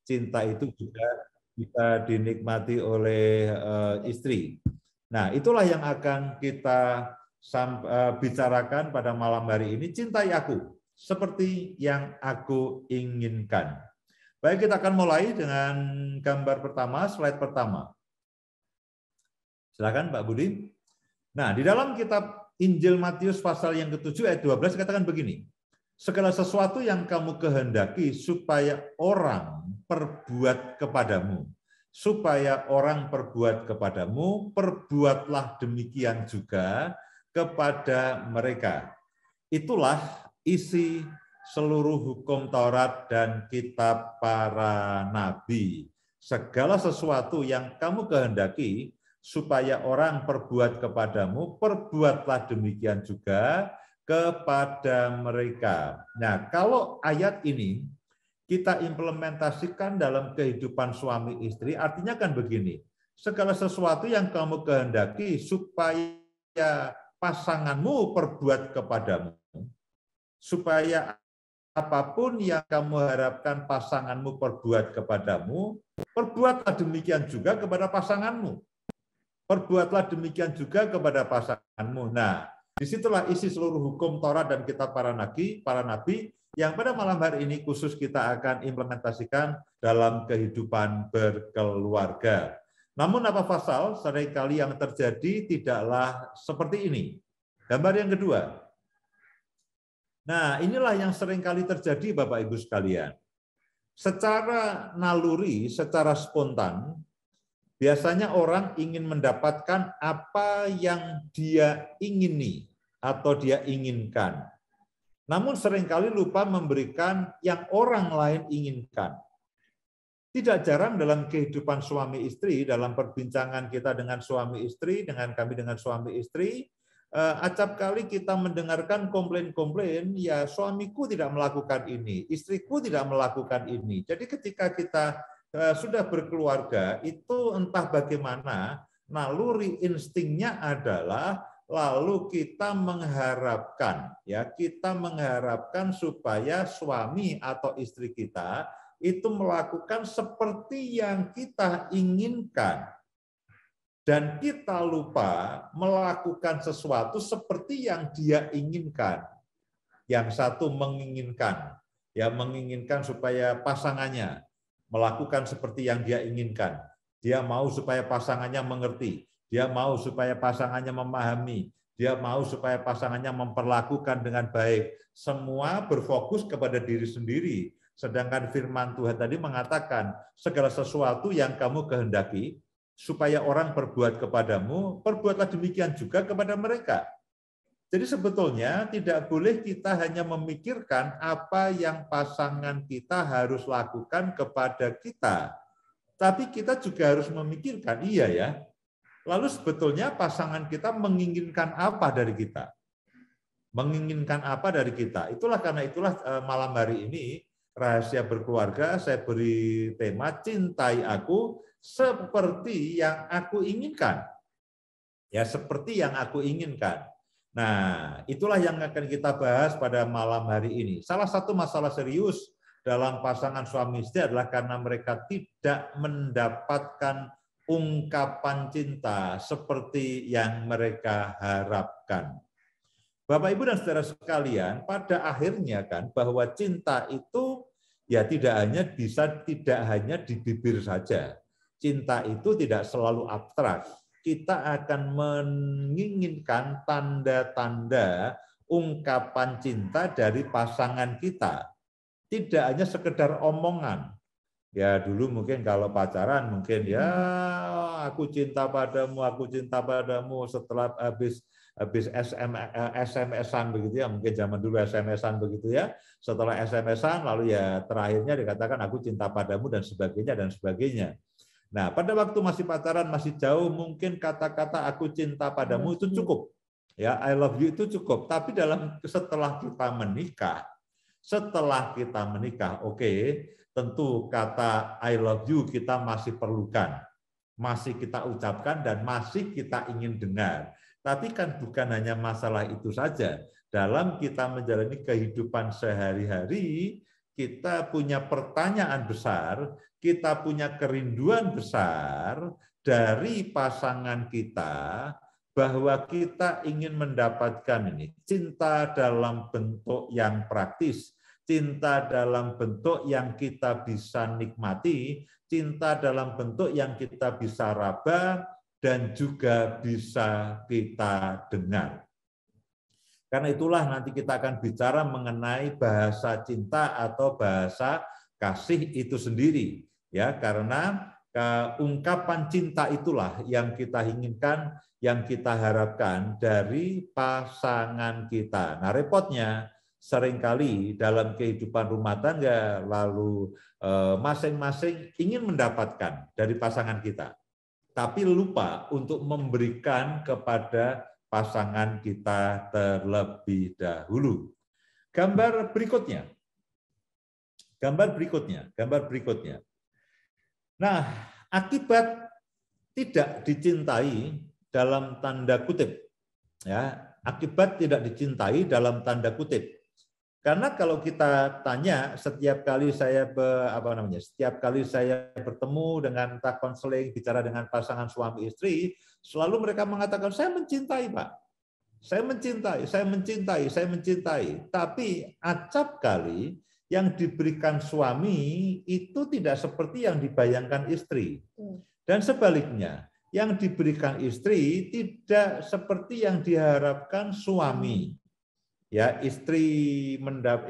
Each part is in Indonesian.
cinta itu juga bisa dinikmati oleh istri. Nah, itulah yang akan kita bicarakan pada malam hari ini. Cintai aku seperti yang aku inginkan. Baik, kita akan mulai dengan gambar pertama, slide pertama. Silakan Pak Budi. Nah, di dalam kitab Injil Matius pasal yang ke-7 ayat 12 katakan begini. Segala sesuatu yang kamu kehendaki supaya orang perbuat kepadamu. Supaya orang perbuat kepadamu, perbuatlah demikian juga kepada mereka. Itulah isi seluruh hukum Taurat dan kitab para nabi. Segala sesuatu yang kamu kehendaki supaya orang perbuat kepadamu, perbuatlah demikian juga kepada mereka. Nah, kalau ayat ini kita implementasikan dalam kehidupan suami istri, artinya kan begini, segala sesuatu yang kamu kehendaki supaya pasanganmu perbuat kepadamu, supaya apapun yang kamu harapkan pasanganmu perbuat kepadamu, perbuatlah demikian juga kepada pasanganmu. Perbuatlah demikian juga kepada pasanganmu. Nah, disitulah isi seluruh hukum Taurat dan kitab para nabi yang pada malam hari ini khusus kita akan implementasikan dalam kehidupan berkeluarga. Namun apa pasal seringkali yang terjadi tidaklah seperti ini. Gambar yang kedua. Nah, inilah yang seringkali terjadi Bapak Ibu sekalian. Secara naluri, secara spontan, biasanya orang ingin mendapatkan apa yang dia ingini atau dia inginkan. Namun seringkali lupa memberikan yang orang lain inginkan. Tidak jarang dalam kehidupan suami istri, dalam perbincangan kita dengan suami istri, dengan kami dengan suami istri, acap kali kita mendengarkan komplain-komplain, ya suamiku tidak melakukan ini, istriku tidak melakukan ini. Jadi ketika kita sudah berkeluarga, itu entah bagaimana, naluri instingnya adalah lalu kita mengharapkan, ya kita mengharapkan supaya suami atau istri kita itu melakukan seperti yang kita inginkan. Dan kita lupa melakukan sesuatu seperti yang dia inginkan. Yang satu menginginkan, ya menginginkan supaya pasangannya melakukan seperti yang dia inginkan. Dia mau supaya pasangannya mengerti. Dia mau supaya pasangannya memahami. Dia mau supaya pasangannya memperlakukan dengan baik. Semua berfokus kepada diri sendiri. Sedangkan firman Tuhan tadi mengatakan, segala sesuatu yang kamu kehendaki, supaya orang berbuat kepadamu, perbuatlah demikian juga kepada mereka. Jadi sebetulnya tidak boleh kita hanya memikirkan apa yang pasangan kita harus lakukan kepada kita. Tapi kita juga harus memikirkan, iya ya, lalu sebetulnya pasangan kita menginginkan apa dari kita? Menginginkan apa dari kita? Karena itulah malam hari ini, Rahasia Berkeluarga, saya beri tema Cintai Aku seperti yang aku inginkan. Ya, seperti yang aku inginkan. Nah, itulah yang akan kita bahas pada malam hari ini. Salah satu masalah serius dalam pasangan suami istri adalah karena mereka tidak mendapatkan ungkapan cinta seperti yang mereka harapkan. Bapak, Ibu, dan saudara sekalian, pada akhirnya kan bahwa cinta itu ya tidak hanya di bibir saja. Cinta itu tidak selalu abstrak. Kita akan menginginkan tanda-tanda ungkapan cinta dari pasangan kita. Tidak hanya sekedar omongan. Ya dulu mungkin kalau pacaran mungkin ya aku cinta padamu setelah habis SMS-an begitu ya, mungkin zaman dulu SMS-an begitu ya. Setelah SMS-an lalu ya terakhirnya dikatakan aku cinta padamu dan sebagainya. Nah, pada waktu masih pacaran, masih jauh, mungkin kata-kata aku cinta padamu itu cukup. Ya, I love you itu cukup. Tapi setelah kita menikah, oke, tentu kata I love you kita masih perlukan. Masih kita ucapkan dan masih kita ingin dengar. Tapi kan bukan hanya masalah itu saja. Dalam kita menjalani kehidupan sehari-hari, kita punya pertanyaan besar, kita punya kerinduan besar dari pasangan kita, bahwa kita ingin mendapatkan ini cinta dalam bentuk yang praktis, cinta dalam bentuk yang kita bisa nikmati, cinta dalam bentuk yang kita bisa raba, dan juga bisa kita dengar. Karena itulah nanti kita akan bicara mengenai bahasa cinta atau bahasa kasih itu sendiri, ya, karena ungkapan cinta itulah yang kita inginkan, yang kita harapkan dari pasangan kita. Nah, repotnya seringkali dalam kehidupan rumah tangga lalu masing-masing ingin mendapatkan dari pasangan kita, tapi lupa untuk memberikan kepada pasangan kita terlebih dahulu. Gambar berikutnya. Nah, akibat tidak dicintai dalam tanda kutip, ya, akibat tidak dicintai dalam tanda kutip. Karena kalau kita tanya setiap kali saya bertemu dengan entah konseling, bicara dengan pasangan suami istri, selalu mereka mengatakan, saya mencintai, Pak. Saya mencintai. Tapi acap kali yang diberikan suami itu tidak seperti yang dibayangkan istri. Dan sebaliknya, yang diberikan istri tidak seperti yang diharapkan suami. Ya, istri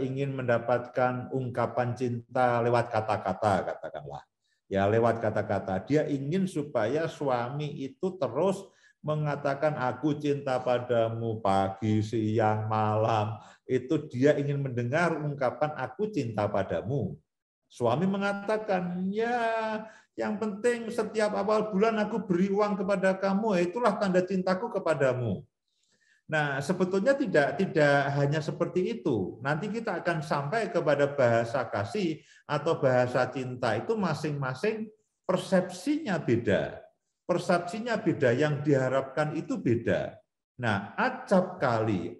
ingin mendapatkan ungkapan cinta lewat kata-kata, katakanlah. Ya, lewat kata-kata. Dia ingin supaya suami itu terus mengatakan aku cinta padamu pagi, siang, malam. Itu dia ingin mendengar ungkapan aku cinta padamu. Suami mengatakan, ya yang penting setiap awal bulan aku beri uang kepada kamu, itulah tanda cintaku kepadamu. Nah, sebetulnya tidak hanya seperti itu. Nanti kita akan sampai kepada bahasa kasih atau bahasa cinta itu masing-masing persepsinya beda. Persepsinya beda, yang diharapkan itu beda. Nah, acap kali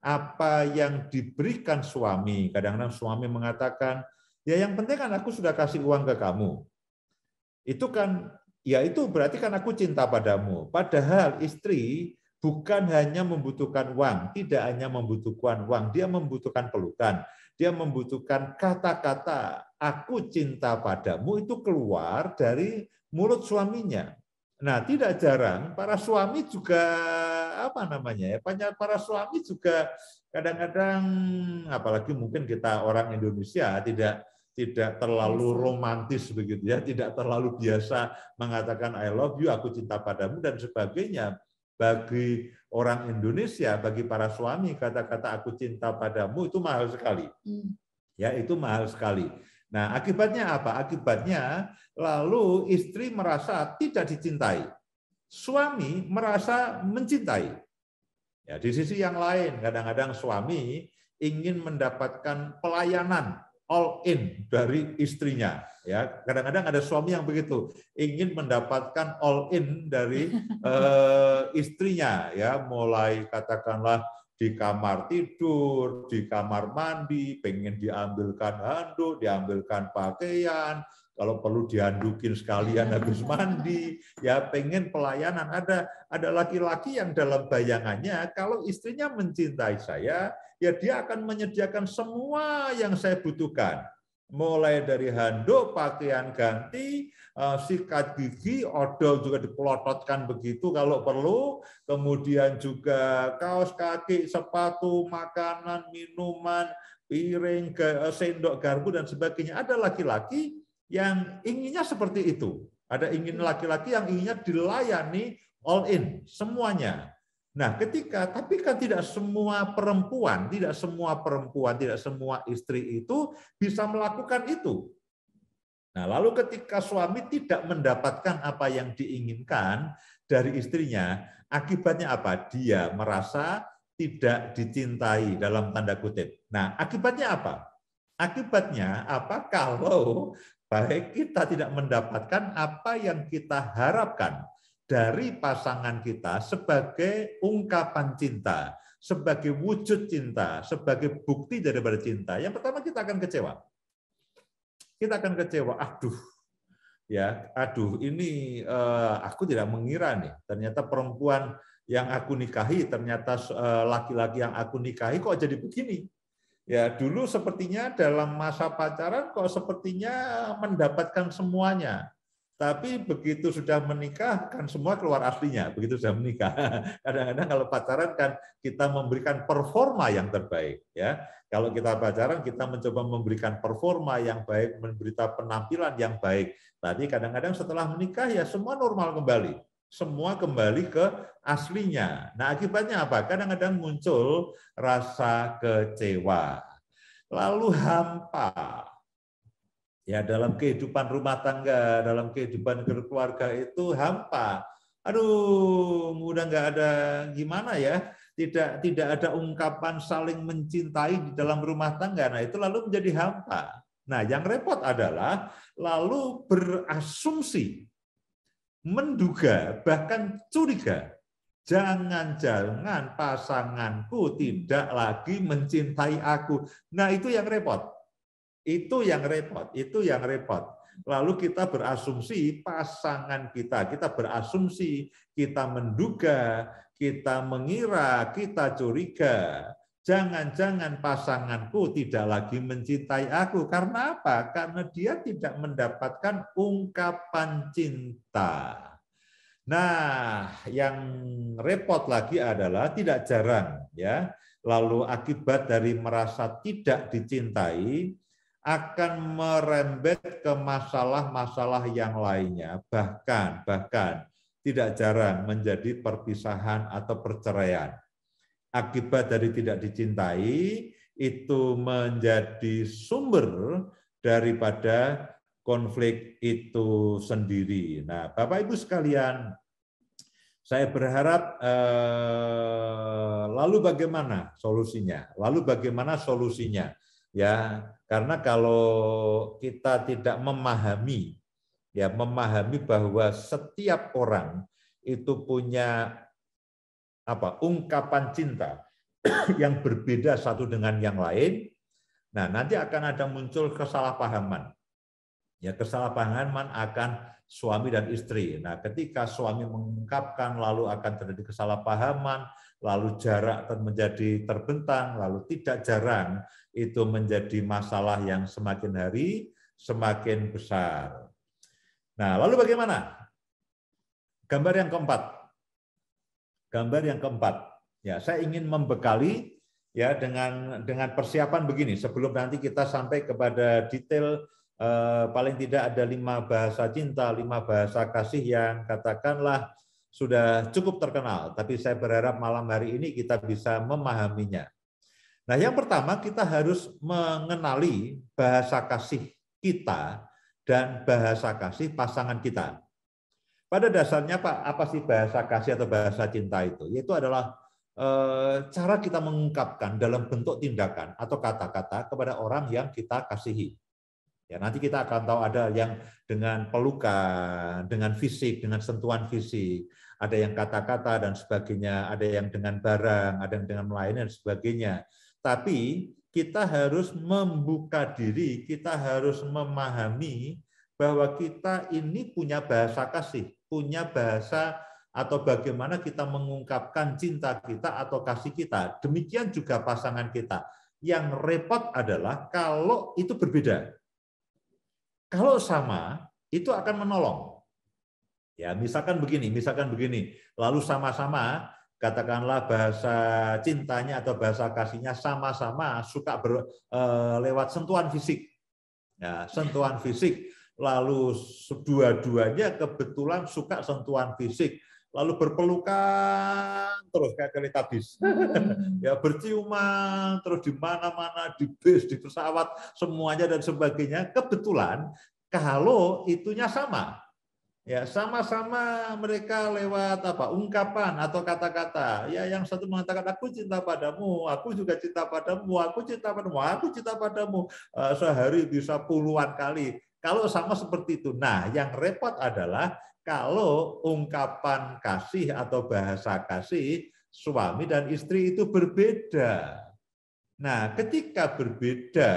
apa yang diberikan suami, kadang-kadang suami mengatakan, ya yang penting kan aku sudah kasih uang ke kamu. Itu kan, ya itu berarti kan aku cinta padamu. Padahal istri bukan hanya membutuhkan uang, tidak hanya membutuhkan uang, dia membutuhkan pelukan, dia membutuhkan kata-kata aku cinta padamu itu keluar dari mulut suaminya. Nah, tidak jarang para suami juga para suami juga kadang-kadang, apalagi mungkin kita orang Indonesia tidak terlalu romantis begitu ya, tidak terlalu biasa mengatakan I love you, aku cinta padamu dan sebagainya. Bagi orang Indonesia, bagi para suami, kata-kata aku cinta padamu itu mahal sekali. Ya, itu mahal sekali. Nah, akibatnya apa? Akibatnya lalu istri merasa tidak dicintai. Suami merasa mencintai. Ya, di sisi yang lain, kadang-kadang suami ingin mendapatkan pelayanan all in dari istrinya, ya. Kadang-kadang ada suami yang begitu, ingin mendapatkan all in dari istrinya, ya, mulai katakanlah di kamar tidur, di kamar mandi, pengen diambilkan handuk, diambilkan pakaian, kalau perlu dihandukin sekalian habis mandi, ya, pengen pelayanan. Ada laki-laki yang dalam bayangannya kalau istrinya mencintai saya, ya dia akan menyediakan semua yang saya butuhkan. Mulai dari handuk, pakaian ganti, sikat gigi, odol juga dipelototkan begitu kalau perlu, kemudian juga kaos kaki, sepatu, makanan, minuman, piring, sendok, garpu, dan sebagainya. Ada laki-laki yang inginnya seperti itu. Ada laki-laki yang inginnya dilayani all in, semuanya. Nah, tapi kan tidak semua perempuan, tidak semua istri itu bisa melakukan itu. Nah, lalu ketika suami tidak mendapatkan apa yang diinginkan dari istrinya, akibatnya apa? Dia merasa tidak dicintai dalam tanda kutip. Nah, akibatnya apa? Akibatnya apa? Kalau baik kita tidak mendapatkan apa yang kita harapkan dari pasangan kita sebagai ungkapan cinta, sebagai wujud cinta, sebagai bukti daripada cinta, yang pertama kita akan kecewa. Kita akan kecewa, ini aku tidak mengira nih, ternyata perempuan yang aku nikahi, ternyata laki-laki yang aku nikahi kok jadi begini. Ya, dulu sepertinya dalam masa pacaran kok sepertinya mendapatkan semuanya. Tapi begitu sudah menikah kan semua keluar aslinya, begitu sudah menikah. Kadang-kadang kalau pacaran kan kita memberikan performa yang terbaik, ya. Kalau kita pacaran kita mencoba memberikan performa yang baik, memberikan penampilan yang baik. Tapi kadang-kadang setelah menikah ya semua normal kembali. Semua kembali ke aslinya. Nah, akibatnya apa? Kadang-kadang muncul rasa kecewa. Lalu hampa. Ya, dalam kehidupan rumah tangga, dalam kehidupan keluarga itu hampa. Aduh, udah nggak ada gimana ya? Tidak ada ungkapan saling mencintai di dalam rumah tangga. Nah, itu lalu menjadi hampa. Nah, yang repot adalah lalu berasumsi, menduga, bahkan curiga. Jangan-jangan pasanganku tidak lagi mencintai aku. Nah, itu yang repot. Itu yang repot. Lalu kita berasumsi pasangan kita berasumsi, kita menduga, kita mengira, kita curiga. Jangan-jangan pasanganku tidak lagi mencintai aku. Karena apa? Karena dia tidak mendapatkan ungkapan cinta. Nah, yang repot lagi adalah tidak jarang, ya. Lalu akibat dari merasa tidak dicintai, akan merembet ke masalah-masalah yang lainnya, bahkan tidak jarang menjadi perpisahan atau perceraian. Akibat dari tidak dicintai itu menjadi sumber daripada konflik itu sendiri. Nah, Bapak Ibu sekalian, saya berharap lalu bagaimana solusinya? Ya, karena kalau kita tidak memahami bahwa setiap orang itu punya ungkapan cinta yang berbeda satu dengan yang lain, nah nanti akan ada muncul kesalahpahaman. Ya, kesalahpahaman akan suami dan istri. Nah, ketika suami mengungkapkan lalu akan terjadi kesalahpahaman, lalu jarak menjadi terbentang, lalu tidak jarang itu menjadi masalah yang semakin hari semakin besar. Nah, lalu bagaimana? Gambar yang keempat. Ya, saya ingin membekali ya dengan persiapan begini sebelum nanti kita sampai kepada detail paling tidak ada 5 bahasa cinta, 5 bahasa kasih yang katakanlah sudah cukup terkenal, tapi saya berharap malam hari ini kita bisa memahaminya. Nah, yang pertama kita harus mengenali bahasa kasih kita dan bahasa kasih pasangan kita. Pada dasarnya Pak, apa sih bahasa kasih atau bahasa cinta itu? Yaitu adalah cara kita mengungkapkan dalam bentuk tindakan atau kata-kata kepada orang yang kita kasihi. Ya, nanti kita akan tahu ada yang dengan pelukan, dengan fisik, dengan sentuhan fisik, ada yang kata-kata dan sebagainya, ada yang dengan barang, ada yang dengan lain dan sebagainya. Tapi kita harus membuka diri, kita harus memahami bahwa kita ini punya bahasa kasih, punya bahasa atau bagaimana kita mengungkapkan cinta kita atau kasih kita. Demikian juga pasangan kita. Yang repot adalah kalau itu berbeda. Kalau sama, itu akan menolong. Ya, misalkan begini, lalu sama-sama katakanlah bahasa cintanya atau bahasa kasihnya sama-sama suka lewat sentuhan fisik. Ya, sentuhan fisik, lalu dua-duanya kebetulan suka sentuhan fisik, lalu berpelukan terus kayak Teletubbies. Ya, berciuman terus di mana-mana, di bis, di pesawat, semuanya dan sebagainya. Kebetulan kalau itunya sama. Ya, sama-sama mereka lewat ungkapan atau kata-kata. Ya, yang satu mengatakan aku cinta padamu, aku juga cinta padamu, aku cinta padamu, aku cinta padamu. Sehari bisa puluhan kali. Kalau sama seperti itu. Nah, yang repot adalah kalau ungkapan kasih atau bahasa kasih suami dan istri itu berbeda. Nah, ketika berbeda,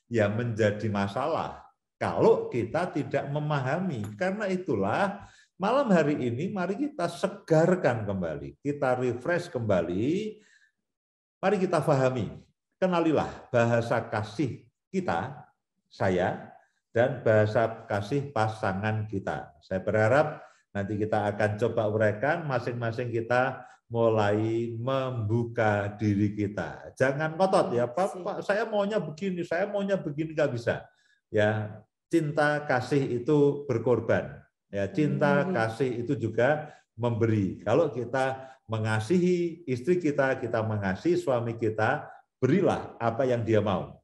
ya menjadi masalah kalau kita tidak memahami. Karena itulah malam hari ini mari kita segarkan kembali, kita refresh kembali, mari kita pahami, kenalilah bahasa kasih kita, saya, dan bahasa kasih pasangan kita. Saya berharap nanti kita akan coba uraikan, masing-masing kita mulai membuka diri kita. Jangan ngotot ya, Pak, saya maunya begini, nggak bisa. Ya, cinta kasih itu berkorban. Ya, cinta kasih itu juga memberi. Kalau kita mengasihi istri kita, kita mengasihi suami kita, berilah apa yang dia mau.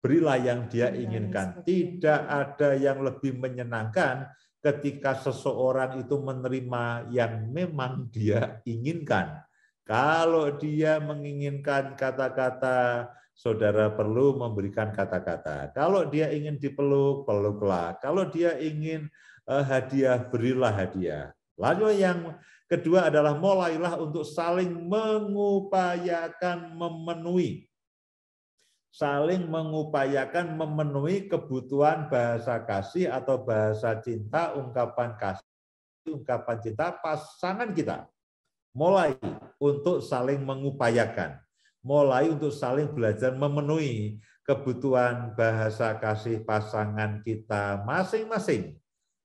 Berilah yang dia inginkan. Tidak ada yang lebih menyenangkan ketika seseorang itu menerima yang memang dia inginkan. Kalau dia menginginkan kata-kata, saudara perlu memberikan kata-kata. Kalau dia ingin dipeluk, peluklah. Kalau dia ingin hadiah, berilah hadiah. Lalu yang kedua adalah mulailah untuk saling mengupayakan memenuhi. Saling mengupayakan memenuhi kebutuhan bahasa kasih atau bahasa cinta, ungkapan kasih, ungkapan cinta pasangan kita. Mulai untuk saling mengupayakan, mulai untuk saling belajar memenuhi kebutuhan bahasa kasih pasangan kita masing-masing.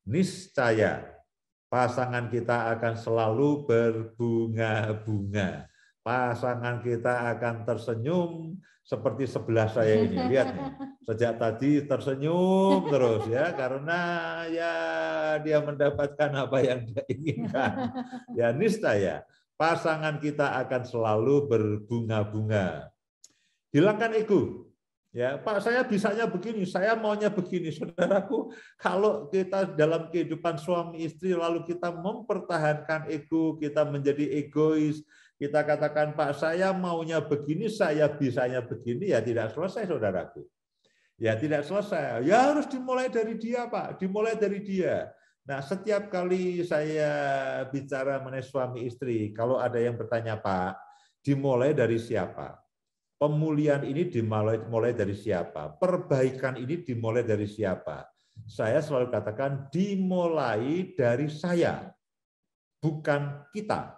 Niscaya pasangan kita akan selalu berbunga-bunga. Pasangan kita akan tersenyum seperti sebelah saya ini. Lihat nih, sejak tadi tersenyum terus ya, karena ya dia mendapatkan apa yang dia inginkan. Ya, niscaya pasangan kita akan selalu berbunga-bunga. Hilangkan ego. Ya, Pak, saya bisanya begini, saya maunya begini. Saudaraku, kalau kita dalam kehidupan suami istri lalu kita mempertahankan ego, kita menjadi egois, kita katakan, Pak, saya maunya begini, saya bisanya begini, ya tidak selesai, saudaraku. Ya tidak selesai. Ya harus dimulai dari dia, Pak. Dimulai dari dia. Nah, setiap kali saya bicara mengenai suami istri, kalau ada yang bertanya, Pak, dimulai dari siapa? Pemulihan ini dimulai dari siapa? Perbaikan ini dimulai dari siapa? Saya selalu katakan dimulai dari saya, bukan kita.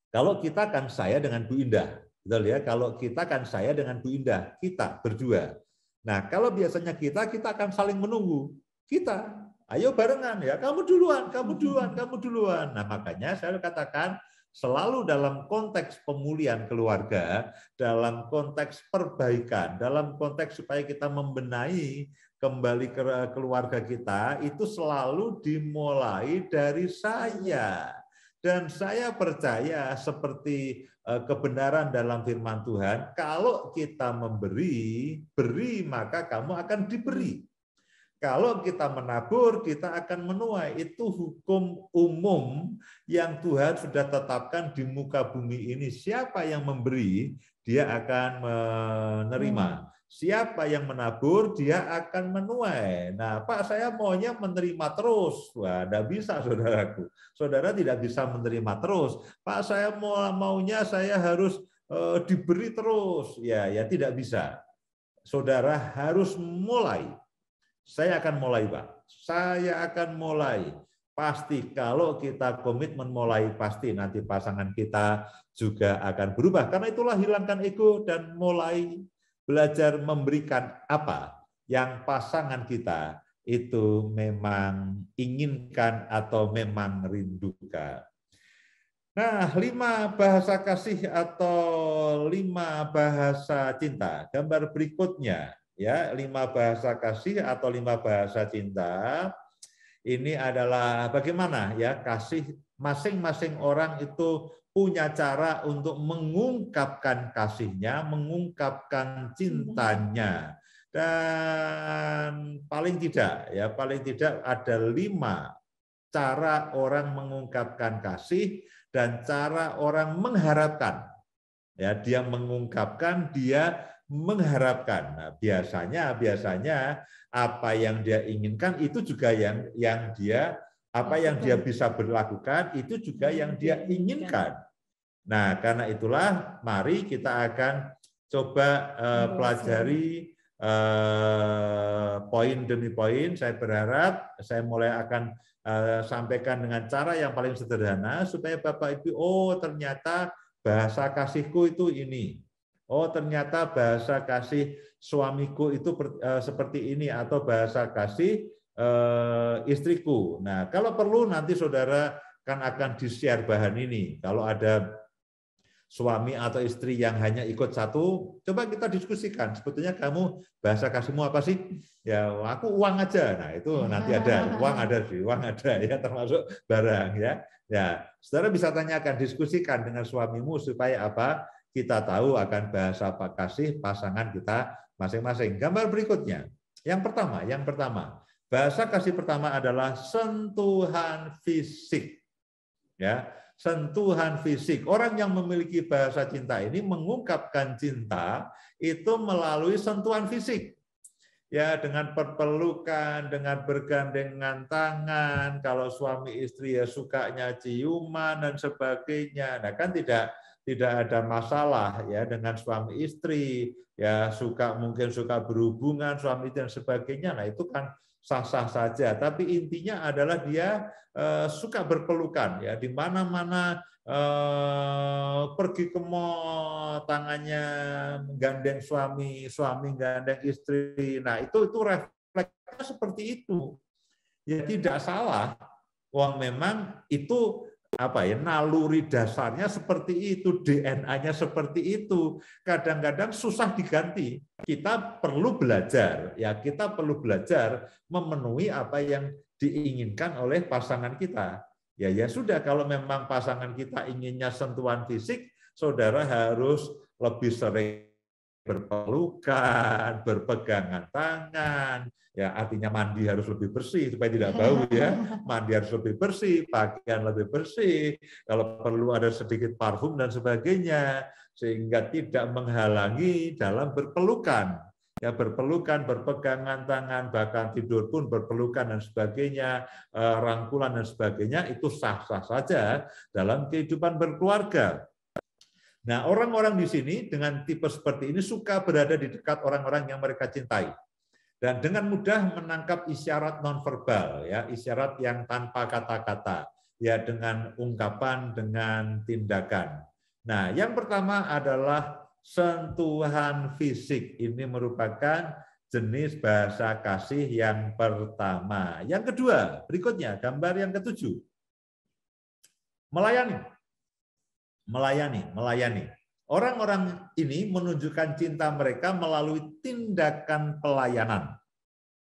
Kalau kita kan saya dengan Bu Indah, betul ya? Kalau kita kan saya dengan Bu Indah, kita berdua. Nah, kalau biasanya kita akan saling menunggu. Kita, ayo barengan ya, kamu duluan, kamu duluan, kamu duluan. Nah, makanya saya katakan selalu dalam konteks pemulihan keluarga, dalam konteks perbaikan, dalam konteks supaya kita membenahi kembali ke keluarga kita, itu selalu dimulai dari saya. Dan saya percaya seperti kebenaran dalam firman Tuhan, kalau kita memberi, beri maka kamu akan diberi. Kalau kita menabur, kita akan menuai. Itu hukum umum yang Tuhan sudah tetapkan di muka bumi ini. Siapa yang memberi, dia akan menerima. Siapa yang menabur, dia akan menuai. Nah, Pak, saya maunya menerima terus. Wah, tidak bisa, saudaraku. Saudara tidak bisa menerima terus. Pak, saya maunya saya harus diberi terus. Ya, tidak bisa. Saudara harus mulai. Saya akan mulai, Pak. Saya akan mulai. Pasti kalau kita komitmen mulai, pasti nanti pasangan kita juga akan berubah. Karena itulah hilangkan ego dan mulai belajar memberikan apa yang pasangan kita itu memang inginkan atau memang rindukan. Nah, 5 bahasa kasih atau 5 bahasa cinta. Gambar berikutnya. Ya, 5 bahasa kasih atau 5 bahasa cinta ini adalah bagaimana ya kasih masing-masing orang itu punya cara untuk mengungkapkan kasihnya, mengungkapkan cintanya. Dan paling tidak ada 5 cara orang mengungkapkan kasih dan cara orang mengharapkan. Ya, dia mengungkapkan, dia mengharapkan. Nah, biasanya apa yang dia inginkan itu juga yang dia apa yang dia bisa berlakukan itu juga yang dia inginkan. Nah, karena itulah mari kita akan coba pelajari poin demi poin. Saya berharap saya mulai akan sampaikan dengan cara yang paling sederhana supaya Bapak Ibu, oh ternyata bahasa kasihku itu ini. Oh ternyata bahasa kasih suamiku itu seperti ini, atau bahasa kasih istriku. Nah, kalau perlu nanti saudara kan akan di-share bahan ini. Kalau ada suami atau istri yang hanya ikut satu, coba kita diskusikan. Sebetulnya kamu bahasa kasihmu apa sih? Ya, aku uang aja. Nah, itu nanti ada uang, ada sih, uang ada ya, termasuk barang ya. Ya, saudara bisa tanyakan, diskusikan dengan suamimu supaya apa? Kita tahu akan bahasa kasih pasangan kita masing-masing. Gambar berikutnya. Yang pertama, bahasa kasih pertama adalah sentuhan fisik. Ya, sentuhan fisik. Orang yang memiliki bahasa cinta ini mengungkapkan cinta itu melalui sentuhan fisik. Ya, dengan perpelukan, dengan bergandengan tangan, kalau suami istri ya sukanya ciuman dan sebagainya. Nah, kan tidak ada masalah ya dengan suami istri, ya mungkin suka berhubungan suami dan sebagainya. Nah, itu kan sah-sah saja, tapi intinya adalah dia suka berpelukan ya, di mana-mana pergi ke mall, tangannya menggandeng suami gandeng istri. Nah, itu refleksnya seperti itu. Ya tidak salah. Wong memang itu naluri dasarnya seperti itu, DNA-nya seperti itu. Kadang-kadang susah diganti. Kita perlu belajar, ya kita perlu belajar memenuhi apa yang diinginkan oleh pasangan kita. Ya sudah, kalau memang pasangan kita inginnya sentuhan fisik, saudara harus lebih sering berpelukan, berpegangan tangan, ya artinya mandi harus lebih bersih supaya tidak bau ya, mandi harus lebih bersih, pakaian lebih bersih, kalau perlu ada sedikit parfum dan sebagainya, sehingga tidak menghalangi dalam berpelukan. Ya berpelukan, berpegangan tangan, bahkan tidur pun berpelukan dan sebagainya, rangkulan dan sebagainya, itu sah-sah saja dalam kehidupan berkeluarga. Nah, orang-orang di sini dengan tipe seperti ini suka berada di dekat orang-orang yang mereka cintai. Dan dengan mudah menangkap isyarat nonverbal, ya, isyarat yang tanpa kata-kata, ya dengan ungkapan, dengan tindakan. Nah, yang pertama adalah sentuhan fisik. Ini merupakan jenis bahasa kasih yang pertama. Yang kedua, berikutnya, gambar yang ketujuh. Melayani. Orang-orang ini menunjukkan cinta mereka melalui tindakan pelayanan.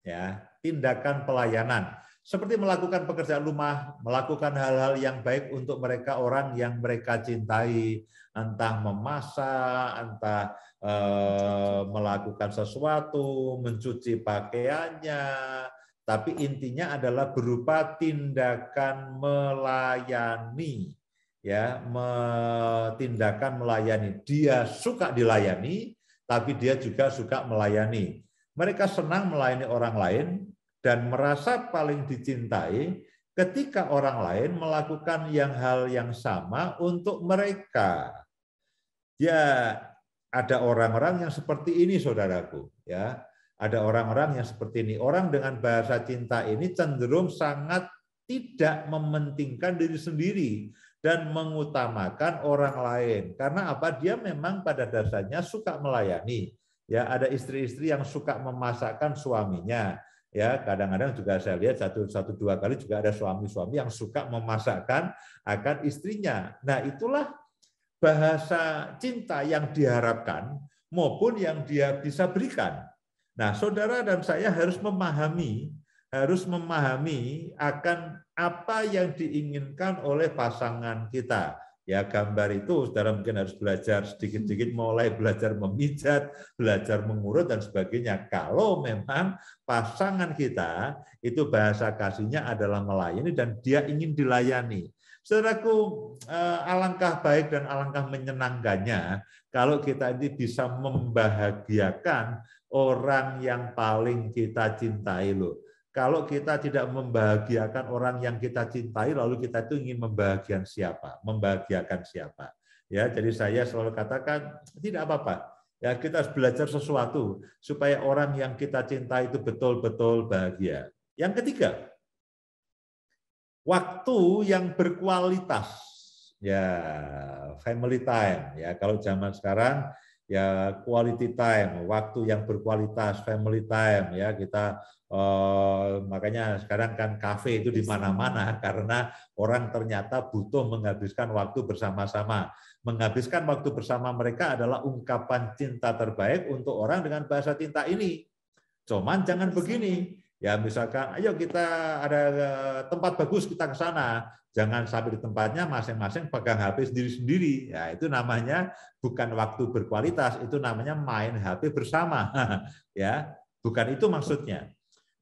Ya, tindakan pelayanan. Seperti melakukan pekerjaan rumah, melakukan hal-hal yang baik untuk mereka, orang yang mereka cintai, entah memasak, entah melakukan sesuatu, mencuci pakaiannya, tapi intinya adalah berupa tindakan melayani. Ya, tindakan melayani. Dia suka dilayani, tapi dia juga suka melayani. Mereka senang melayani orang lain dan merasa paling dicintai ketika orang lain melakukan hal yang sama untuk mereka. Ya, ada orang-orang yang seperti ini, saudaraku. Ya, ada orang-orang yang seperti ini. Orang dengan bahasa cinta ini cenderung sangat tidak mementingkan diri sendiri dan mengutamakan orang lain. Karena apa? Dia memang pada dasarnya suka melayani. Ya, ada istri-istri yang suka memasakkan suaminya. Ya, kadang-kadang juga saya lihat dua kali juga ada suami-suami yang suka memasakkan akan istrinya. Nah, itulah bahasa cinta yang diharapkan maupun yang dia bisa berikan. Nah, saudara dan saya harus memahami akan apa yang diinginkan oleh pasangan kita. Ya, gambar itu saudara mungkin harus belajar sedikit-sedikit, mulai belajar memijat, belajar mengurut dan sebagainya. Kalau memang pasangan kita itu bahasa kasihnya adalah melayani dan dia ingin dilayani. Saudaraku, alangkah baik dan alangkah menyenangkannya kalau kita ini bisa membahagiakan orang yang paling kita cintai loh. Kalau kita tidak membahagiakan orang yang kita cintai, lalu kita itu ingin membahagiakan siapa? Ya, jadi saya selalu katakan tidak apa-apa. Ya, kita harus belajar sesuatu supaya orang yang kita cintai itu betul-betul bahagia. Yang ketiga, waktu yang berkualitas. Ya, family time. Ya, kalau zaman sekarang ya quality time, waktu yang berkualitas, family time. Ya, kita makanya sekarang kan kafe itu di mana-mana karena orang ternyata butuh menghabiskan waktu bersama-sama. Menghabiskan waktu bersama mereka adalah ungkapan cinta terbaik untuk orang dengan bahasa cinta ini. Cuman jangan begini. Ya misalkan, ayo kita ada tempat bagus kita ke sana. Jangan sampai di tempatnya masing-masing pegang HP sendiri-sendiri. Ya itu namanya bukan waktu berkualitas, itu namanya main HP bersama. Ya, bukan itu maksudnya.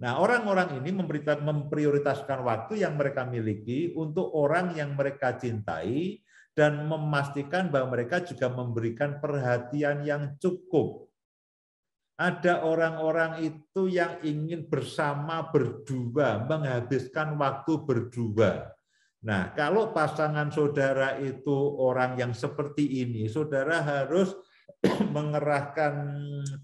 Nah, orang-orang ini memprioritaskan waktu yang mereka miliki untuk orang yang mereka cintai dan memastikan bahwa mereka juga memberikan perhatian yang cukup. Ada orang-orang itu yang ingin bersama berdua, menghabiskan waktu berdua. Nah, kalau pasangan saudara itu orang yang seperti ini, saudara harus mengerahkan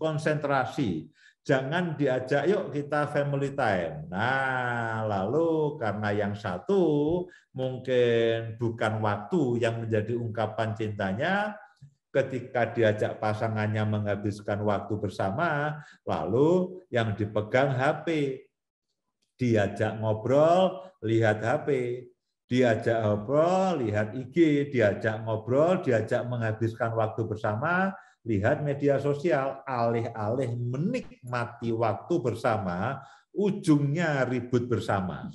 konsentrasi. Jangan diajak, yuk kita family time. Nah, lalu karena yang satu mungkin bukan waktu yang menjadi ungkapan cintanya, ketika diajak pasangannya menghabiskan waktu bersama, lalu yang dipegang HP. Diajak ngobrol, lihat HP. Diajak ngobrol, lihat IG. Diajak ngobrol, diajak menghabiskan waktu bersama, lihat media sosial. Alih-alih menikmati waktu bersama, ujungnya ribut bersama.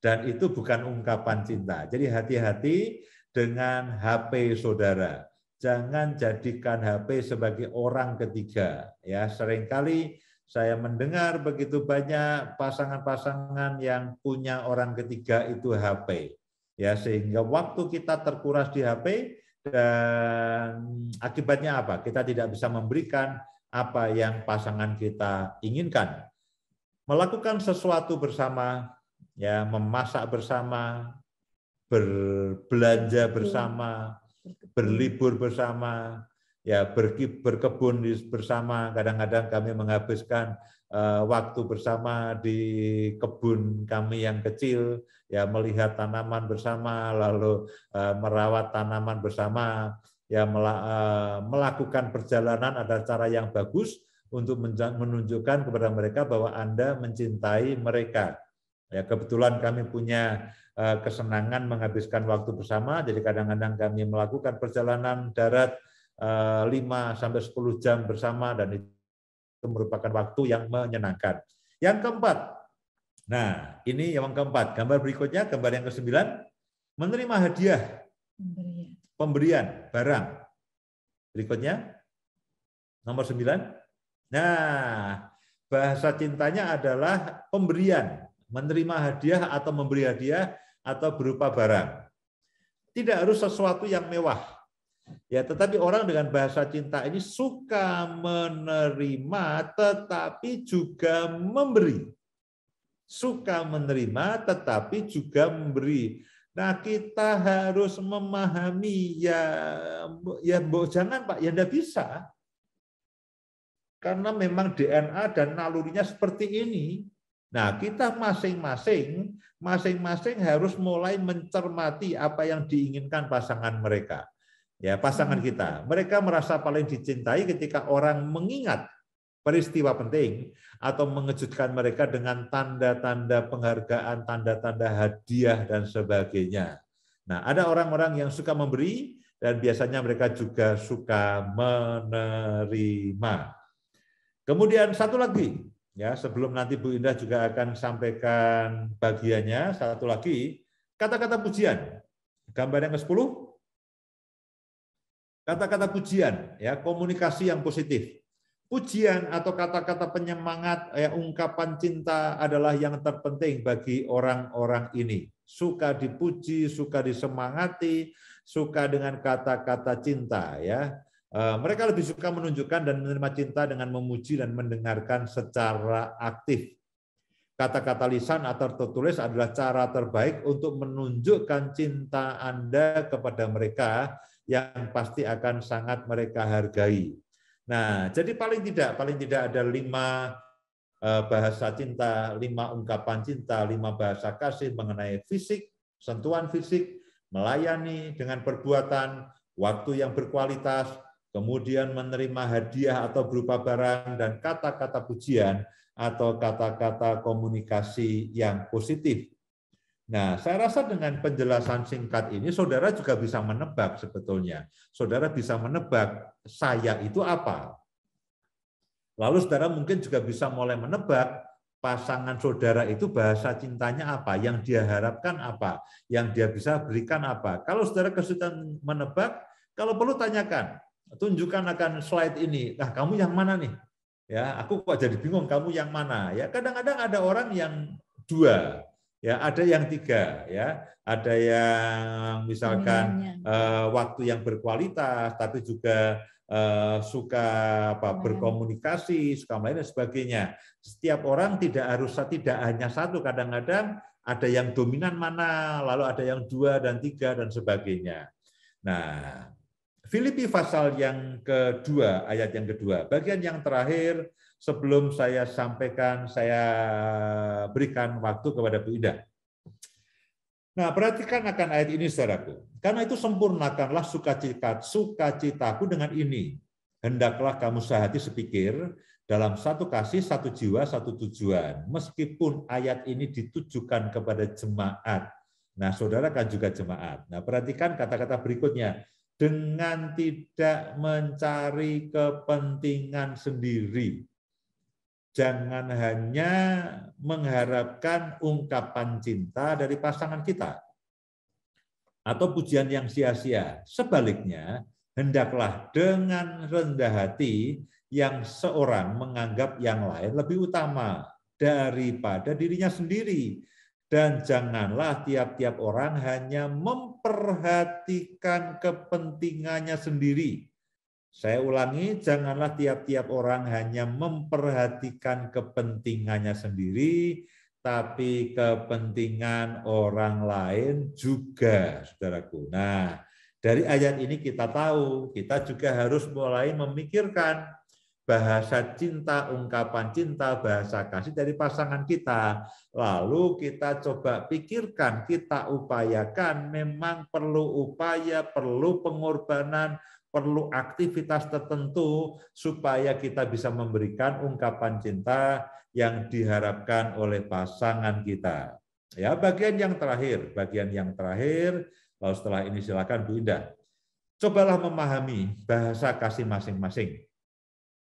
Dan itu bukan ungkapan cinta. Jadi hati-hati dengan HP saudara. Jangan jadikan HP sebagai orang ketiga. Ya, seringkali saya mendengar begitu banyak pasangan-pasangan yang punya orang ketiga itu HP. Ya, sehingga waktu kita terkuras di HP dan akibatnya apa? Kita tidak bisa memberikan apa yang pasangan kita inginkan. Melakukan sesuatu bersama, ya, memasak bersama, berbelanja bersama, berlibur bersama, ya berkebun bersama. Kadang-kadang kami menghabiskan waktu bersama di kebun kami yang kecil, ya melihat tanaman bersama, lalu merawat tanaman bersama, ya melakukan perjalanan adalah cara yang bagus untuk menunjukkan kepada mereka bahwa Anda mencintai mereka. Ya, kebetulan kami punya kesenangan menghabiskan waktu bersama, jadi kadang-kadang kami melakukan perjalanan darat 5-10 jam bersama dan itu merupakan waktu yang menyenangkan. Yang keempat, nah ini yang keempat, gambar berikutnya, gambar yang ke-9, menerima hadiah, pemberian barang. Berikutnya, nomor 9. Nah, bahasa cintanya adalah pemberian, menerima hadiah atau memberi hadiah atau berupa barang. Tidak harus sesuatu yang mewah. Ya, tetapi orang dengan bahasa cinta ini suka menerima tetapi juga memberi. Suka menerima tetapi juga memberi. Nah, kita harus memahami ya jangan Pak, ya enggak bisa. Karena memang DNA dan nalurinya seperti ini. Nah, kita masing-masing harus mulai mencermati apa yang diinginkan pasangan mereka. Ya, pasangan kita. Mereka merasa paling dicintai ketika orang mengingat peristiwa penting atau mengejutkan mereka dengan tanda-tanda penghargaan, tanda-tanda hadiah dan sebagainya. Nah, ada orang-orang yang suka memberi dan biasanya mereka juga suka menerima. Kemudian satu lagi, ya sebelum nanti Bu Indah juga akan sampaikan bagiannya, satu lagi, kata-kata pujian. Gambar yang ke-10. Kata-kata pujian, ya komunikasi yang positif. Pujian atau kata-kata penyemangat, ya, ungkapan cinta adalah yang terpenting bagi orang-orang ini. Suka dipuji, suka disemangati, suka dengan kata-kata cinta, ya. Mereka lebih suka menunjukkan dan menerima cinta dengan memuji dan mendengarkan secara aktif. Kata-kata lisan atau tertulis adalah cara terbaik untuk menunjukkan cinta Anda kepada mereka yang pasti akan sangat mereka hargai. Nah, jadi paling tidak ada 5 bahasa cinta, 5 ungkapan cinta, 5 bahasa kasih mengenai fisik, sentuhan fisik, melayani dengan perbuatan, waktu yang berkualitas, kemudian menerima hadiah atau berupa barang, dan kata-kata pujian atau kata-kata komunikasi yang positif. Nah, saya rasa dengan penjelasan singkat ini, saudara juga bisa menebak sebetulnya. Saudara bisa menebak saya itu apa. Lalu saudara mungkin juga bisa mulai menebak pasangan saudara itu bahasa cintanya apa, yang dia harapkan apa, yang dia bisa berikan apa. Kalau saudara kesulitan menebak, kalau perlu tanyakan, tunjukkan akan slide ini. Nah, kamu yang mana nih? Ya, aku kok jadi bingung kamu yang mana. Ya, kadang-kadang ada orang yang 2, ya, ada yang 3, ya, ada yang misalkan waktu yang berkualitas, tapi juga suka berkomunikasi, suka main dan sebagainya. Setiap orang tidak hanya satu, kadang-kadang ada yang dominan mana, lalu ada yang 2 dan 3 dan sebagainya. Nah, Filipi pasal yang kedua, ayat yang kedua, bagian yang terakhir sebelum saya sampaikan, saya berikan waktu kepada Bu Ida. Nah, perhatikan akan ayat ini, saudaraku. Karena itu sempurnakanlah sukacitaku dengan ini. Hendaklah kamu sehati sepikir, dalam satu kasih, satu jiwa, satu tujuan. Meskipun ayat ini ditujukan kepada jemaat. Nah, saudara kan juga jemaat. Nah, perhatikan kata-kata berikutnya. Dengan tidak mencari kepentingan sendiri. Jangan hanya mengharapkan ungkapan cinta dari pasangan kita atau pujian yang sia-sia. Sebaliknya, hendaklah dengan rendah hati yang seorang menganggap yang lain lebih utama daripada dirinya sendiri. Dan janganlah tiap-tiap orang hanya memperhatikan kepentingannya sendiri. Saya ulangi, janganlah tiap-tiap orang hanya memperhatikan kepentingannya sendiri, tapi kepentingan orang lain juga, saudaraku. Nah, dari ayat ini kita tahu, kita juga harus mulai memikirkan bahasa cinta, ungkapan cinta, bahasa kasih dari pasangan kita. Lalu kita coba pikirkan, kita upayakan, memang perlu upaya, perlu pengorbanan, perlu aktivitas tertentu supaya kita bisa memberikan ungkapan cinta yang diharapkan oleh pasangan kita. Ya, bagian yang terakhir, lalu setelah ini silakan Bu Indah. Cobalah memahami bahasa kasih masing-masing.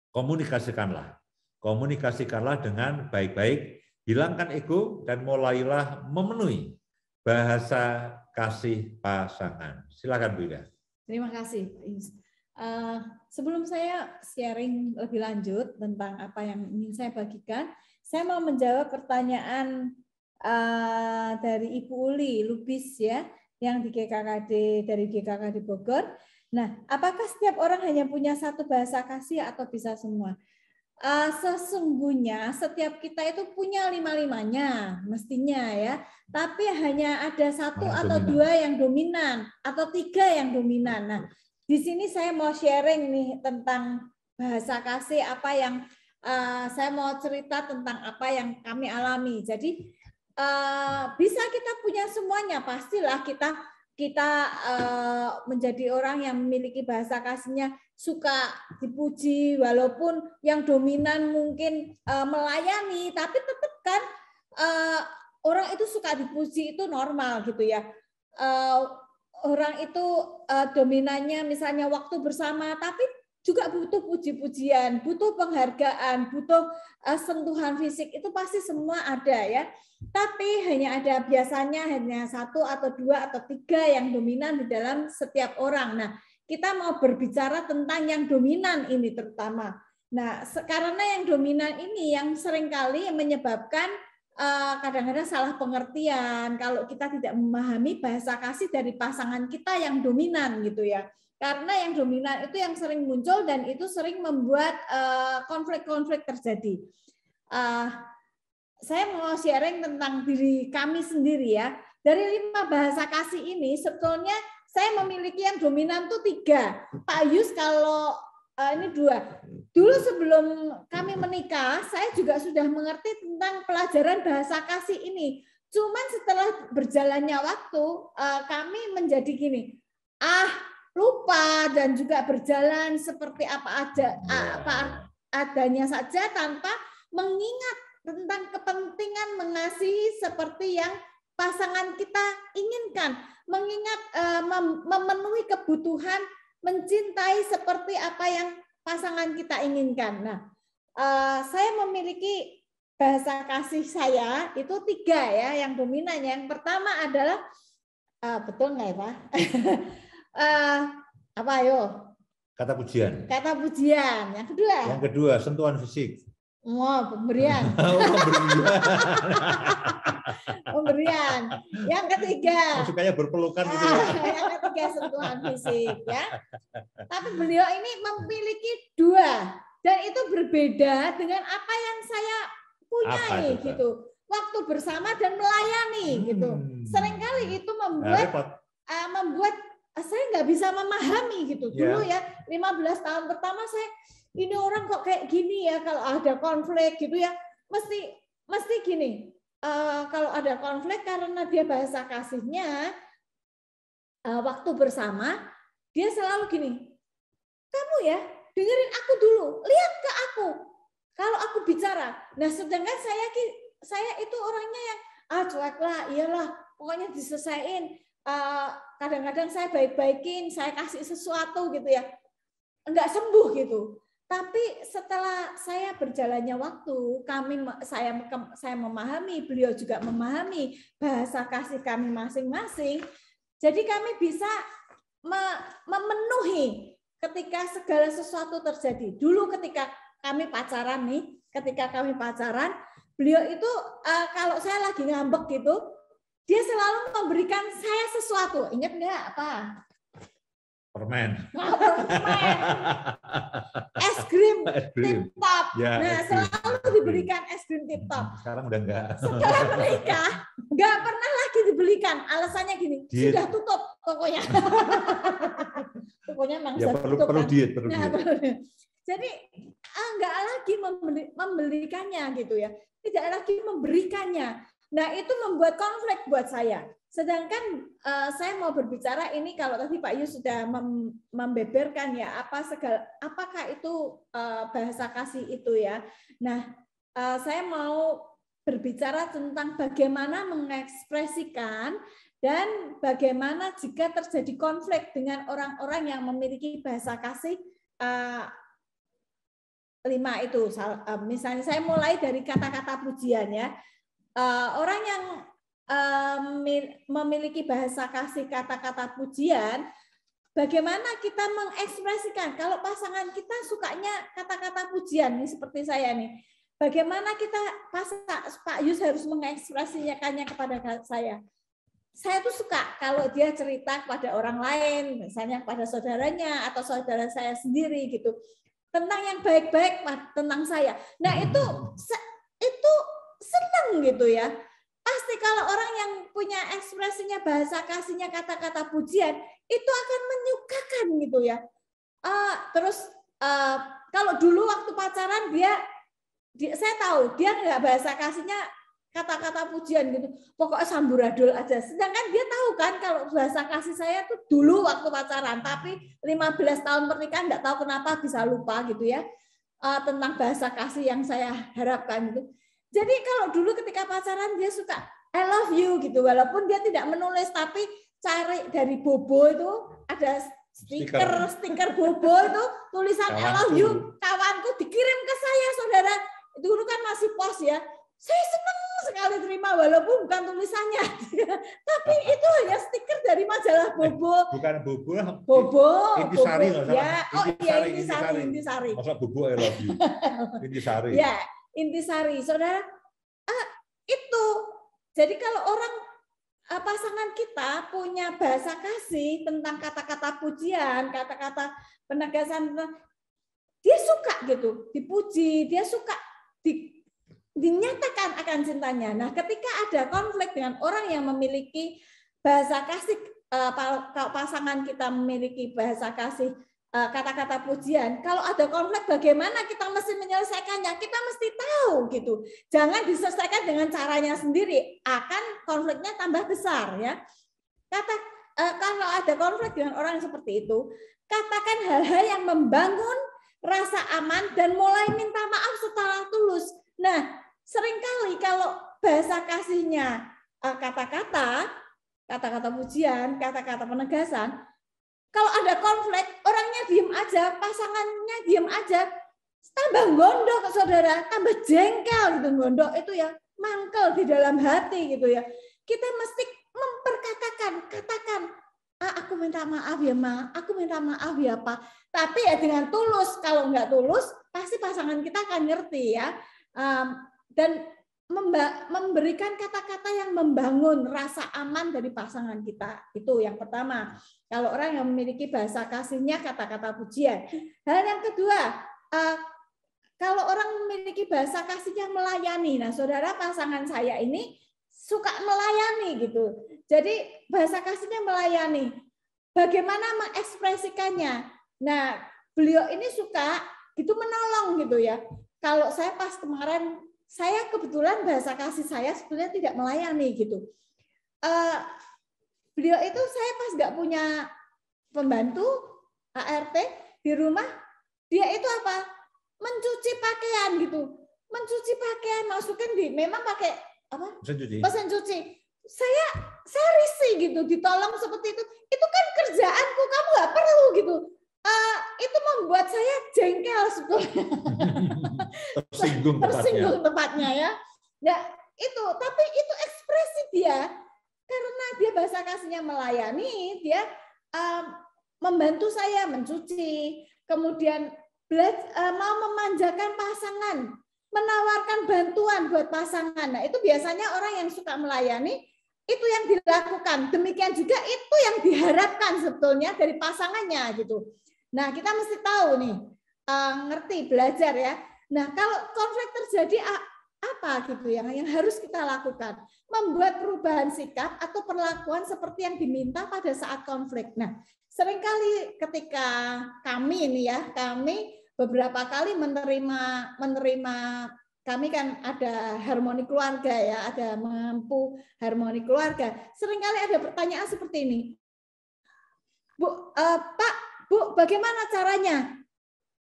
Komunikasikanlah dengan baik-baik, hilangkan ego dan mulailah memenuhi bahasa kasih pasangan. Silakan Bu Ida. Terima kasih. Sebelum saya sharing lebih lanjut tentang apa yang ingin saya bagikan, saya mau menjawab pertanyaan dari Ibu Uli Lubis ya, yang di GKKD dari GKKD Bogor. Nah, apakah setiap orang hanya punya satu bahasa kasih atau bisa semua? Sesungguhnya setiap kita itu punya 5-5-nya mestinya ya, tapi hanya ada 1 atau 2 yang dominan atau 3 yang dominan. Nah, di sini saya mau sharing nih tentang bahasa kasih, apa yang saya mau cerita tentang apa yang kami alami. Jadi bisa kita punya semuanya, pastilah kita menjadi orang yang memiliki bahasa kasihnya, suka dipuji, walaupun yang dominan mungkin melayani, tapi tetap kan orang itu suka dipuji, itu normal gitu ya. Orang itu dominannya misalnya waktu bersama, tapi juga butuh puji-pujian, butuh penghargaan, butuh sentuhan fisik, itu pasti semua ada ya. Tapi biasanya hanya 1 atau 2 atau 3 yang dominan di dalam setiap orang. Nah, kita mau berbicara tentang yang dominan ini terutama. Nah, karena yang dominan ini yang seringkali menyebabkan kadang-kadang salah pengertian kalau kita tidak memahami bahasa kasih dari pasangan kita yang dominan gitu ya. Karena yang dominan itu yang sering muncul dan itu sering membuat konflik-konflik terjadi. Saya mau sharing tentang diri kami sendiri ya. Dari 5 bahasa kasih ini sebetulnya saya memiliki yang dominan tuh 3. Pak Yus kalau ini 2. Dulu sebelum kami menikah, saya juga sudah mengerti tentang pelajaran bahasa kasih ini. Cuman setelah berjalannya waktu, kami menjadi gini, lupa dan juga berjalan seperti apa adanya saja tanpa mengingat tentang kepentingan mengasihi seperti yang pasangan kita inginkan, mengingat memenuhi kebutuhan, mencintai seperti apa yang pasangan kita inginkan. Nah, saya memiliki bahasa kasih saya itu 3 ya, yang dominan. Yang pertama adalah betul nggak ya Pak? Apa ayo? Kata pujian. Kata pujian. Yang kedua, sentuhan fisik. Pemberian. Pemberian. Yang ketiga. Sukanya berpelukan gitu. Yang ketiga sentuhan fisik ya. Tapi beliau ini memiliki 2 dan itu berbeda dengan apa yang saya punyai gitu. Waktu bersama dan melayani gitu. Seringkali itu membuat saya nggak bisa memahami gitu. Dulu ya 15 tahun pertama saya, ini orang kok kayak gini ya kalau ada konflik gitu ya. Mesti gini. Kalau ada konflik karena dia bahasa kasihnya waktu bersama, dia selalu gini. Kamu ya, dengerin aku dulu. Lihat ke aku. Kalau aku bicara. Nah, sedangkan saya itu orangnya yang cuek lah, iyalah, pokoknya diselesain. Kadang-kadang saya baik-baikin, saya kasih sesuatu gitu ya. Enggak sembuh gitu. Tapi setelah saya berjalannya waktu, saya memahami, beliau juga memahami bahasa kasih kami masing-masing. Jadi kami bisa memenuhi ketika segala sesuatu terjadi. Dulu ketika kami pacaran beliau itu kalau saya lagi ngambek gitu, dia selalu memberikan saya sesuatu. Ingat nggak apa? Permen. Es krim tip top. Ya, nah, selalu diberikan es krim tip top. Sekarang udah enggak. Setelah menikah, enggak pernah lagi dibelikan. Alasannya gini, sudah tutup tokonya. Tokonya memang ya, perlu diet. Jadi enggak lagi membelikannya gitu ya. Tidak lagi memberikannya. Nah, itu membuat konflik buat saya. Sedangkan saya mau berbicara ini kalau tadi Pak Yus sudah membeberkan ya apakah itu bahasa kasih itu ya. Nah, saya mau berbicara tentang bagaimana mengekspresikan dan bagaimana jika terjadi konflik dengan orang-orang yang memiliki bahasa kasih 5 itu. Misalnya saya mulai dari kata-kata pujian ya. Orang yang memiliki bahasa kasih kata-kata pujian, bagaimana kita mengekspresikan? Kalau pasangan kita sukanya kata-kata pujian, nih seperti saya nih, bagaimana kita Pak Yus harus mengekspresikannya kepada saya? Saya tuh suka kalau dia cerita kepada orang lain, misalnya kepada saudaranya atau saudara saya sendiri gitu, tentang yang baik-baik tentang saya. Nah itu senang gitu ya. Pasti kalau orang yang punya ekspresinya bahasa kasihnya kata-kata pujian itu akan menyukakan gitu ya. Terus kalau dulu waktu pacaran saya tahu dia nggak bahasa kasihnya kata-kata pujian gitu. Pokoknya samburadul aja. Sedangkan dia tahu kan kalau bahasa kasih saya tuh dulu waktu pacaran, tapi 15 tahun pernikahan nggak tahu kenapa bisa lupa gitu ya tentang bahasa kasih yang saya harapkan gitu. Jadi kalau dulu ketika pacaran dia suka I love you gitu, walaupun dia tidak menulis tapi cari dari Bobo itu ada stiker Bobo itu tulisan I love you kawanku dikirim ke saya saudara. Dulu kan masih pos ya. Saya senang sekali terima walaupun bukan tulisannya. Tapi itu hanya stiker dari majalah Bobo. Bukan Bobo. Bobo. Intisari. Ya, Intisari. Masa Bobo I love you. Intisari. Ya, Intisari. Saudara, itu. Jadi kalau orang pasangan kita punya bahasa kasih tentang kata-kata pujian, kata-kata penegasan, dia suka gitu, dipuji, dia suka dinyatakan akan cintanya. Nah, ketika ada konflik dengan orang yang memiliki bahasa kasih kalau pasangan kita memiliki bahasa kasih kata-kata pujian, kalau ada konflik bagaimana kita mesti menyelesaikannya, kita mesti tahu gitu. Jangan diselesaikan dengan caranya sendiri, akan konfliknya tambah besar ya. Kalau ada konflik dengan orang yang seperti itu, katakan hal-hal yang membangun rasa aman dan mulai minta maaf secara tulus. Nah, seringkali kalau bahasa kasihnya kata-kata pujian, kata-kata penegasan, kalau ada konflik, orangnya diem aja, pasangannya diem aja, tambah gondok saudara, tambah jengkel gitu, gondok itu ya, mangkel di dalam hati gitu ya. Kita mesti katakan, aku minta maaf ya Ma, aku minta maaf ya Pak. Tapi ya dengan tulus, kalau nggak tulus, pasti pasangan kita akan ngerti ya. Dan memberikan kata-kata yang membangun rasa aman dari pasangan kita. Itu yang pertama. Kalau orang yang memiliki bahasa kasihnya kata-kata pujian. Hal yang kedua, kalau orang memiliki bahasa kasihnya melayani. Nah, saudara, pasangan saya ini suka melayani gitu. Jadi bahasa kasihnya melayani. Bagaimana mengekspresikannya? Nah, beliau ini suka gitu menolong gitu ya. Kalau saya pas kemarin, saya kebetulan bahasa kasih saya sebetulnya tidak melayani gitu. Beliau itu saya pas nggak punya pembantu ART di rumah, dia itu apa? Mencuci pakaian gitu. Mencuci pakaian, masukin memang pakai apa? Mesin cuci. Saya risih gitu, ditolong seperti itu. Itu kan kerjaanku, kamu nggak perlu gitu. Itu membuat saya jengkel sebetulnya. Tersinggung tepatnya ya. Nah, itu, tapi itu ekspresi dia. Karena dia bahasa kasihnya melayani, dia membantu saya mencuci, kemudian mau memanjakan pasangan, menawarkan bantuan buat pasangan. Nah, itu biasanya orang yang suka melayani, itu yang dilakukan. Demikian juga itu yang diharapkan sebetulnya dari pasangannya gitu. Nah, kita mesti tahu nih, ngerti, belajar ya. Nah, kalau konflik terjadi apa gitu yang harus kita lakukan? Membuat perubahan sikap atau perlakuan seperti yang diminta pada saat konflik. Nah, seringkali ketika kami ini ya, kami beberapa kali menerima kami kan ada harmoni keluarga ya, ada mengampu harmoni keluarga. Seringkali ada pertanyaan seperti ini. Pak, Bu, bagaimana caranya?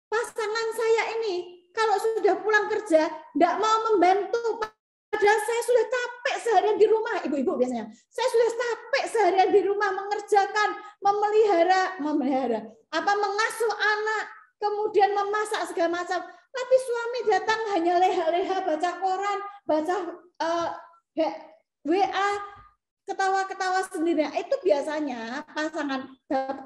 Pasangan saya ini kalau sudah pulang kerja tidak mau membantu, padahal saya sudah capek seharian di rumah, ibu-ibu biasanya. Saya sudah capek seharian di rumah mengerjakan, mengasuh anak, kemudian memasak segala macam. Tapi suami datang hanya leha-leha baca koran, baca WA, ketawa-ketawa sendiri. Itu biasanya pasangan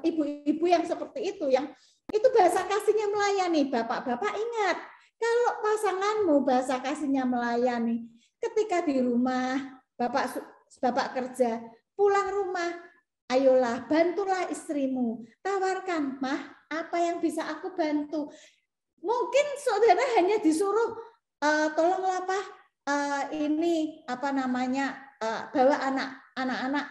ibu-ibu yang seperti itu, yang itu bahasa kasihnya melayani. Bapak-bapak ingat, kalau pasanganmu bahasa kasihnya melayani, ketika di rumah, bapak kerja, pulang rumah, ayolah bantulah istrimu, tawarkan, Mah, apa yang bisa aku bantu? Mungkin saudara hanya disuruh, tolonglah Pak, ini apa namanya, bawa anak-anak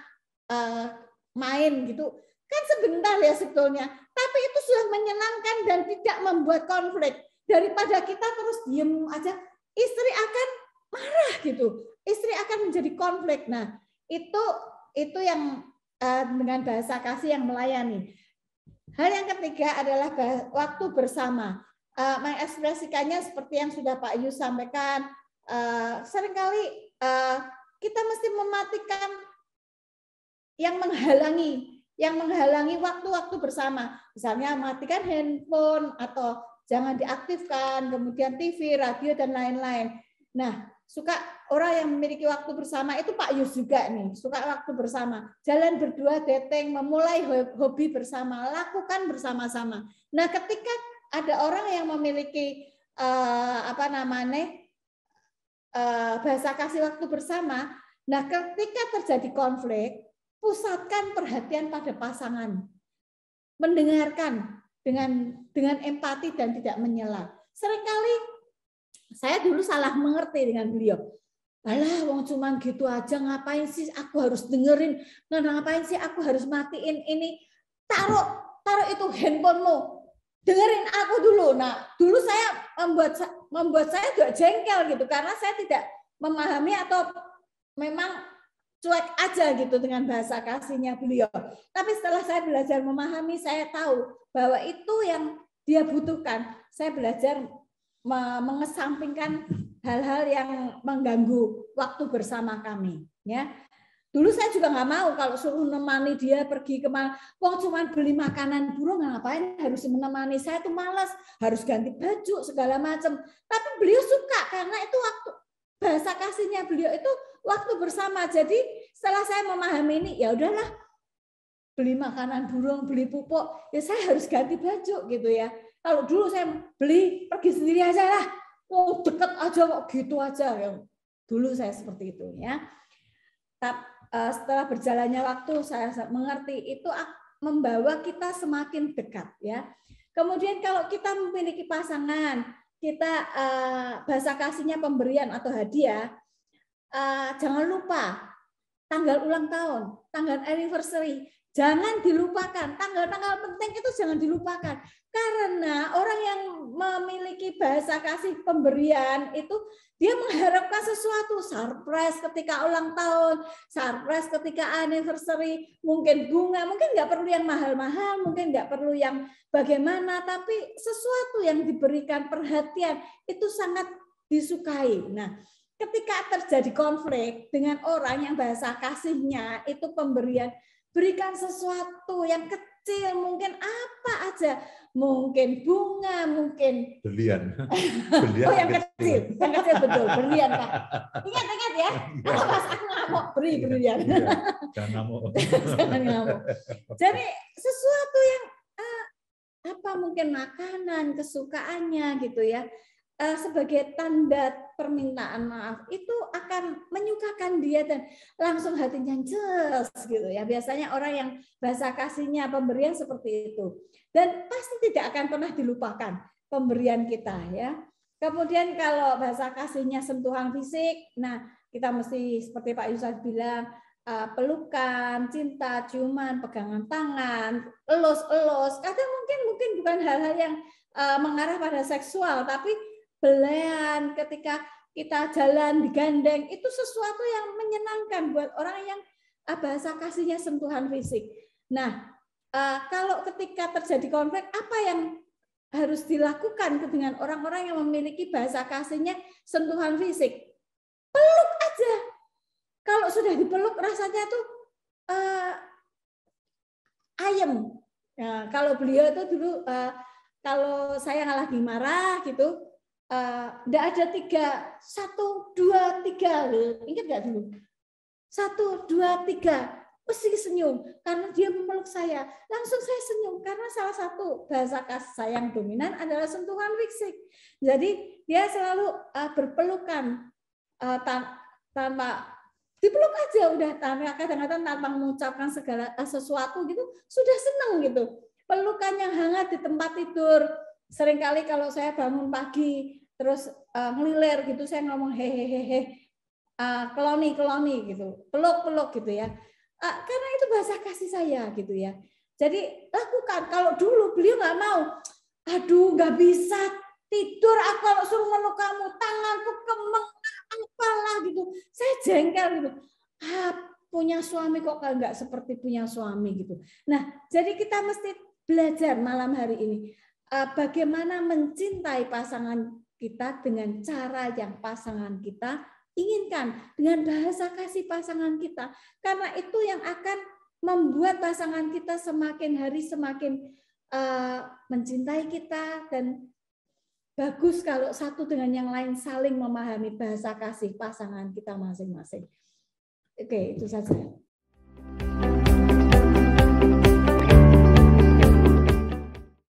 main gitu. Kan sebentar ya sebetulnya, tapi itu sudah menyenangkan dan tidak membuat konflik. Daripada kita terus diem aja, istri akan marah gitu. Istri akan menjadi konflik. Nah, itu yang dengan bahasa kasih yang melayani. Hal yang ketiga adalah waktu bersama. Mengekspresikannya seperti yang sudah Pak Yus sampaikan. Seringkali kita mesti mematikan yang menghalangi waktu-waktu bersama. Misalnya matikan handphone atau jangan diaktifkan, kemudian TV, radio, dan lain-lain. Nah, suka orang yang memiliki waktu bersama itu Pak Yus juga nih, suka waktu bersama. Jalan berdua, dating, memulai hobi bersama, lakukan bersama-sama. Nah, ketika ada orang yang memiliki bahasa kasih waktu bersama, nah ketika terjadi konflik, pusatkan perhatian pada pasangan. Mendengarkan dengan empati dan tidak menyela. Seringkali saya dulu salah mengerti dengan beliau. alah wong cuman gitu aja, ngapain sih aku harus dengerin, ngapain sih aku harus matiin ini, taruh itu handphonemu, dengerin aku dulu. Nah dulu saya membuat saya juga jengkel gitu, karena saya tidak memahami atau memang cuek aja gitu dengan bahasa kasihnya beliau. Tapi setelah saya belajar memahami, saya tahu bahwa itu yang dia butuhkan. Saya belajar mengesampingkan hal-hal yang mengganggu waktu bersama kami. Ya, dulu saya juga nggak mau kalau suruh menemani dia pergi kemana. Wong cuma beli makanan burung, ngapain harus menemani? Saya tuh malas, harus ganti baju segala macam. Tapi beliau suka karena itu waktu bahasa kasihnya beliau itu waktu bersama. Jadi setelah saya memahami ini, ya udahlah, beli makanan burung, beli pupuk, ya saya harus ganti baju gitu ya. Kalau dulu saya beli pergi sendiri aja lah, oh deket aja kok gitu aja. Dulu saya seperti itu ya. Tapi setelah berjalannya waktu saya mengerti itu membawa kita semakin dekat ya. Kemudian kalau kita memiliki pasangan, kita bahasa kasihnya pemberian atau hadiah, jangan lupa tanggal ulang tahun, tanggal anniversary, jangan dilupakan. Tanggal-tanggal penting itu jangan dilupakan. Karena orang yang memiliki bahasa kasih pemberian itu dia mengharapkan sesuatu, surprise ketika ulang tahun, surprise ketika anniversary, mungkin bunga, mungkin nggak perlu yang mahal-mahal, mungkin nggak perlu yang bagaimana, tapi sesuatu yang diberikan perhatian itu sangat disukai. Nah, ketika terjadi konflik dengan orang yang bahasa kasihnya itu pemberian, berikan sesuatu yang kecil, mungkin apa aja, mungkin bunga, mungkin berlian. Oh yang kecil betul, berlian Pak. Ingat ya, kalau pas aku ngamuk beri berlian. Jangan ngamuk. Jangan ngamuk. Jadi sesuatu yang apa mungkin makanan kesukaannya gitu ya. Sebagai tanda permintaan maaf itu akan menyukakan dia dan langsung hatinya ces gitu ya. Biasanya orang yang bahasa kasihnya pemberian seperti itu dan pasti tidak akan pernah dilupakan pemberian kita ya. Kemudian kalau bahasa kasihnya sentuhan fisik, nah kita mesti seperti Pak Yusuf bilang pelukan, cinta, ciuman, pegangan tangan, elus-elus. Kadang mungkin bukan hal-hal yang mengarah pada seksual, tapi belayan, ketika kita jalan digandeng, itu sesuatu yang menyenangkan buat orang yang bahasa kasihnya sentuhan fisik. Nah, kalau ketika terjadi konflik, apa yang harus dilakukan dengan orang-orang yang memiliki bahasa kasihnya sentuhan fisik? Peluk aja. Kalau sudah dipeluk rasanya tuh ayem. Nah, kalau beliau itu dulu, kalau saya lagi marah gitu, enggak ada 3, 1, 2, 3, ingat nggak dulu? 1, 2, 3, pasti senyum karena dia memeluk saya. Langsung saya senyum karena salah satu bahasa kasih sayang dominan adalah sentuhan fisik. Jadi dia selalu berpelukan tanpa dipeluk aja udah, kadang-kadang tanpa mengucapkan segala sesuatu gitu sudah senang gitu. Pelukan yang hangat di tempat tidur. Seringkali kalau saya bangun pagi terus ngeliler gitu, saya ngomong hehehe, keloni gitu, peluk gitu ya. Karena itu bahasa kasih saya gitu ya. Jadi lakukan. Kalau dulu beliau nggak mau, aduh nggak bisa tidur aku kalau suruh meluk kamu, tanganku kemeng, apalah gitu. Saya jengkel gitu. Punya suami kok kalau nggak seperti punya suami gitu. Nah, jadi kita mesti belajar malam hari ini bagaimana mencintai pasangan kita dengan cara yang pasangan kita inginkan, dengan bahasa kasih pasangan kita. Karena itu yang akan membuat pasangan kita semakin hari semakin mencintai kita, dan bagus kalau satu dengan yang lain saling memahami bahasa kasih pasangan kita masing-masing. Oke, itu saja.